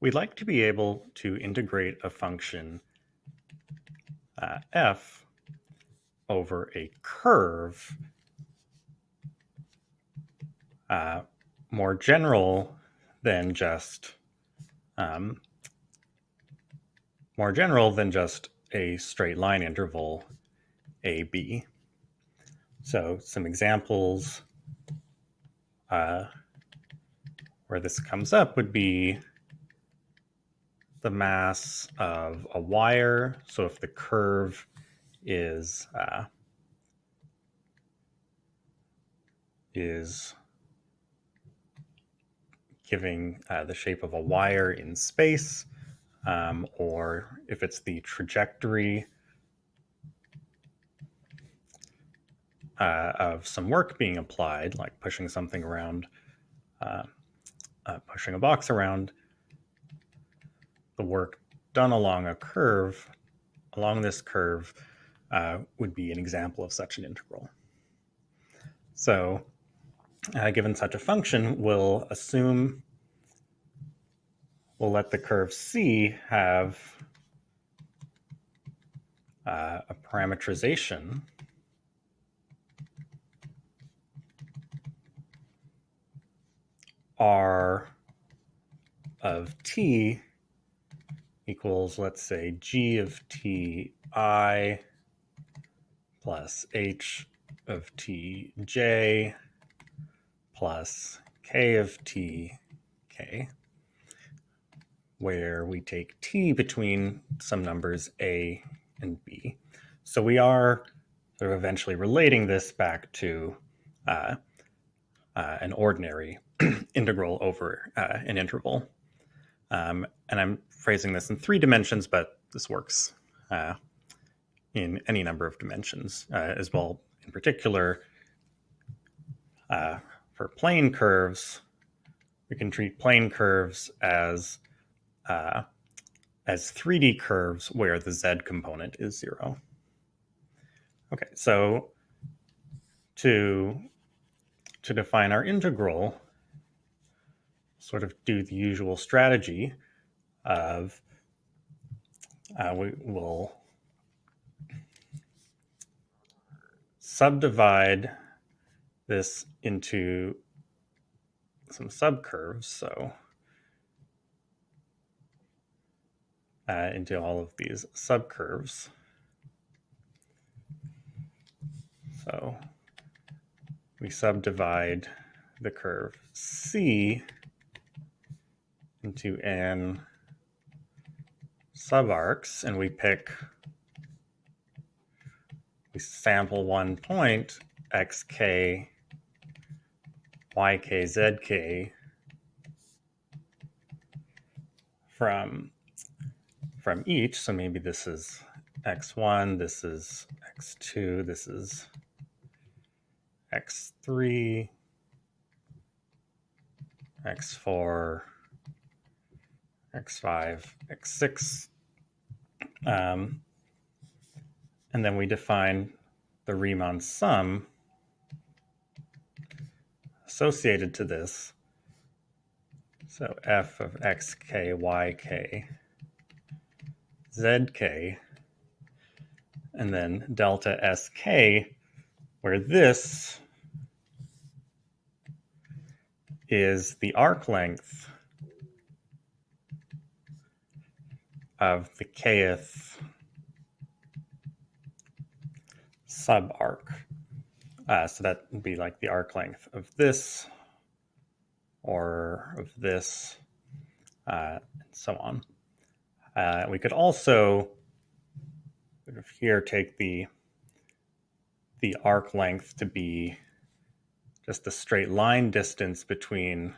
we'd like to be able to integrate a function f over a curve more general than just a straight line interval AB. So some examples where this comes up would be the mass of a wire. So if the curve is giving the shape of a wire in space, or if it's the trajectory of some work being applied, like pushing something around, pushing a box around, the work done along a curve, along this curve, would be an example of such an integral. So given such a function, we'll let the curve C have a parametrization R of t equals, let's say, g of t I plus h of t j plus k of t k, where we take t between some numbers a and b. So we are sort of eventually relating this back to an ordinary integral over an interval. And I'm phrasing this in 3 dimensions, but this works in any number of dimensions as well. In particular, for plane curves, we can treat plane curves as 3D curves where the z component is 0. Okay, so to define our integral, sort of do the usual strategy of we will subdivide this into some subcurves, so into all of these subcurves. So we subdivide the curve C into n subarcs, and we sample one point, xk, yk, zk, from each. So maybe this is x1, this is x2, this is x3, x4, x5, x6. And then we define the Riemann sum associated to this. So f of xk, yk, zk, and then delta sk, where this is the arc length of the kth subarc. So that would be like the arc length of this, or of this, and so on. We could also sort of here take the arc length to be just the straight line distance between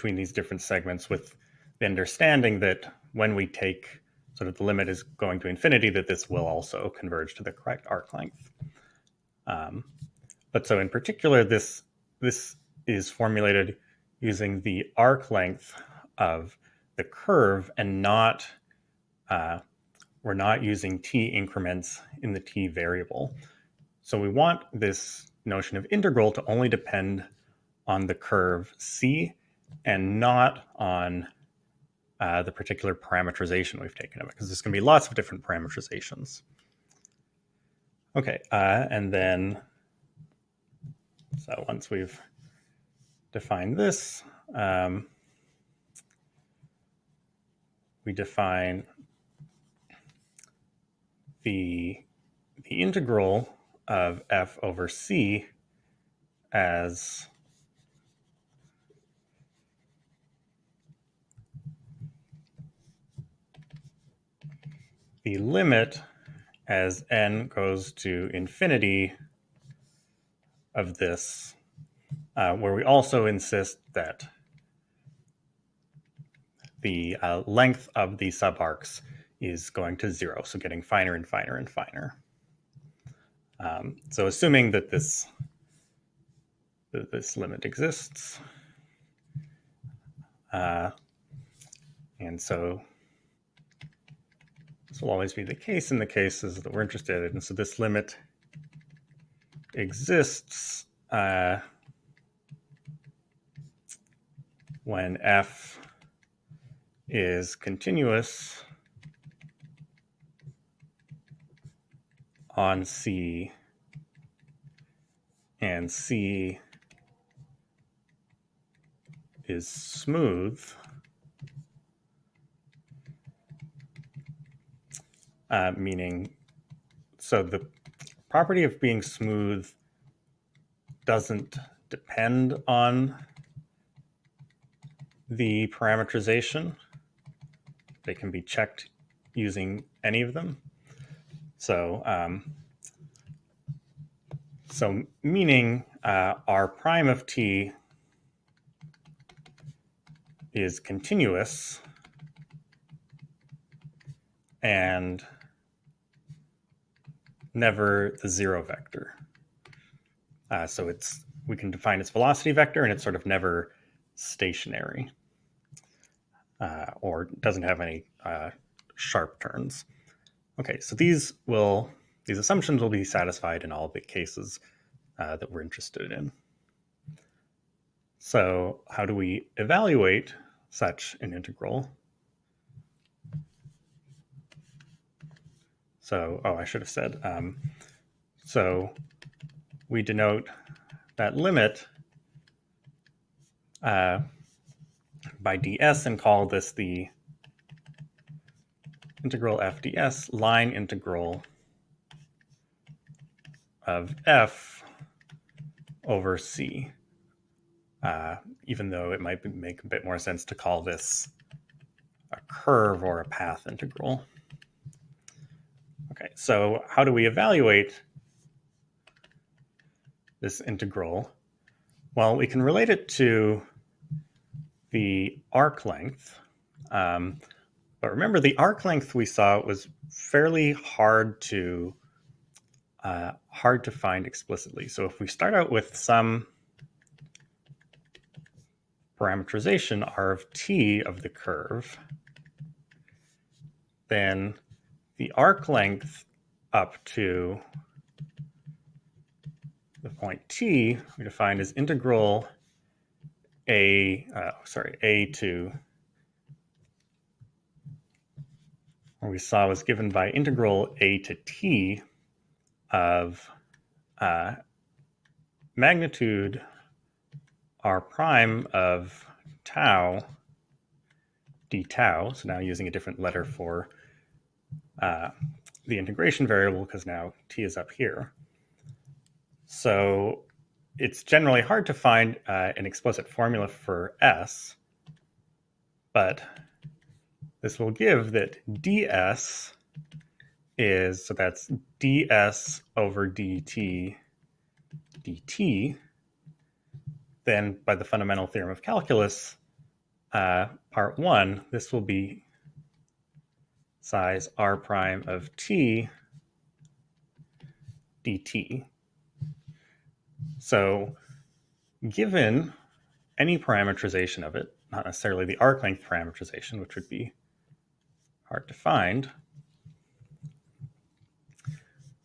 these different segments, with the understanding that when we take sort of the limit is going to infinity, that this will also converge to the correct arc length. But so in particular, this is formulated using the arc length of the curve, and not we're not using t increments in the t variable. So we want this notion of integral to only depend on the curve C and not on the particular parameterization we've taken of it, because there's going to be lots of different parameterizations. Okay, and then, so once we've defined this, we define the integral of f over c as the limit as n goes to infinity of this, where we also insist that the length of the subarcs is going to 0, so getting finer and finer and finer. So assuming that this limit exists, and so this will always be the case in the cases that we're interested in. So this limit exists when f is continuous on C and C is smooth, meaning, so the property of being smooth doesn't depend on the parameterization. They can be checked using any of them. So, meaning r prime of t is continuous and never the 0 vector. So we can define its velocity vector, and it's sort of never stationary, or doesn't have any sharp turns. Okay, so these assumptions will be satisfied in all the cases that we're interested in. So how do we evaluate such an integral? So, I should have said, so we denote that limit by ds and call this the integral f ds, line integral of f over c, even though it might make a bit more sense to call this a curve or a path integral. Okay, so how do we evaluate this integral? Well, we can relate it to the arc length. But remember, the arc length we saw was fairly hard to find explicitly. So if we start out with some parameterization r of t of the curve, then the arc length up to the point t we define as integral a to, where we saw was given by integral a to t of magnitude r prime of tau d tau. So now using a different letter for the integration variable, because now t is up here. So it's generally hard to find an explicit formula for s, but this will give that ds is, so that's ds over dt dt. Then by the fundamental theorem of calculus, part 1, this will be size r prime of t dt. So given any parameterization of it, not necessarily the arc length parameterization, which would be hard to find,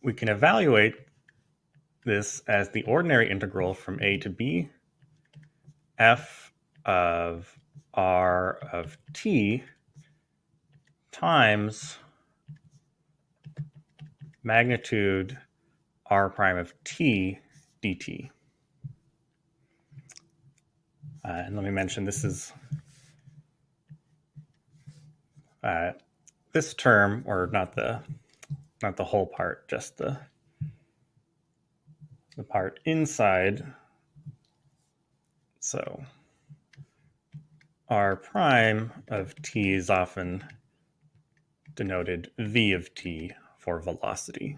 we can evaluate this as the ordinary integral from a to b f of r of t times magnitude r prime of t dt. And let me mention this is this term, or not the whole part, just the part inside. So r prime of t is often denoted v of t for velocity.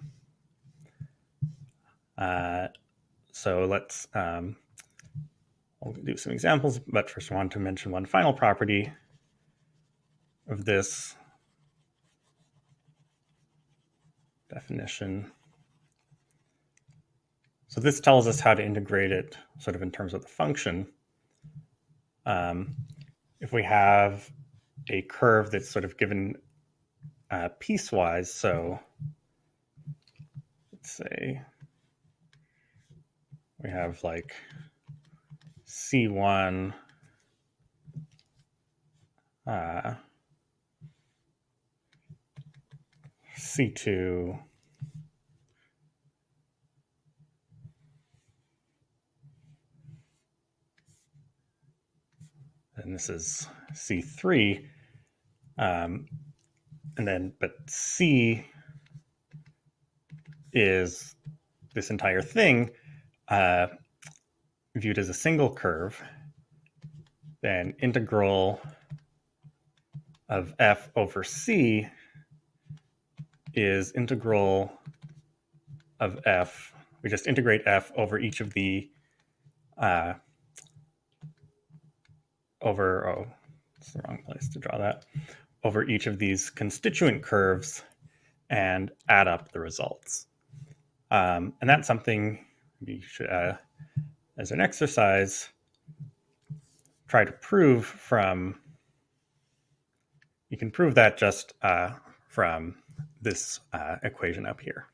So let's we'll do some examples, but first I want to mention one final property of this definition. So this tells us how to integrate it sort of in terms of the function. If we have a curve that's sort of given piecewise, so let's say we have like C1 C2 and this is C3 and then but C is this entire thing viewed as a single curve, then integral of f over c is integral of f. We just integrate f over each of the it's the wrong place to draw that, over each of these constituent curves and add up the results. And that's something we should, as an exercise, try to prove from, you can prove that just from this equation up here.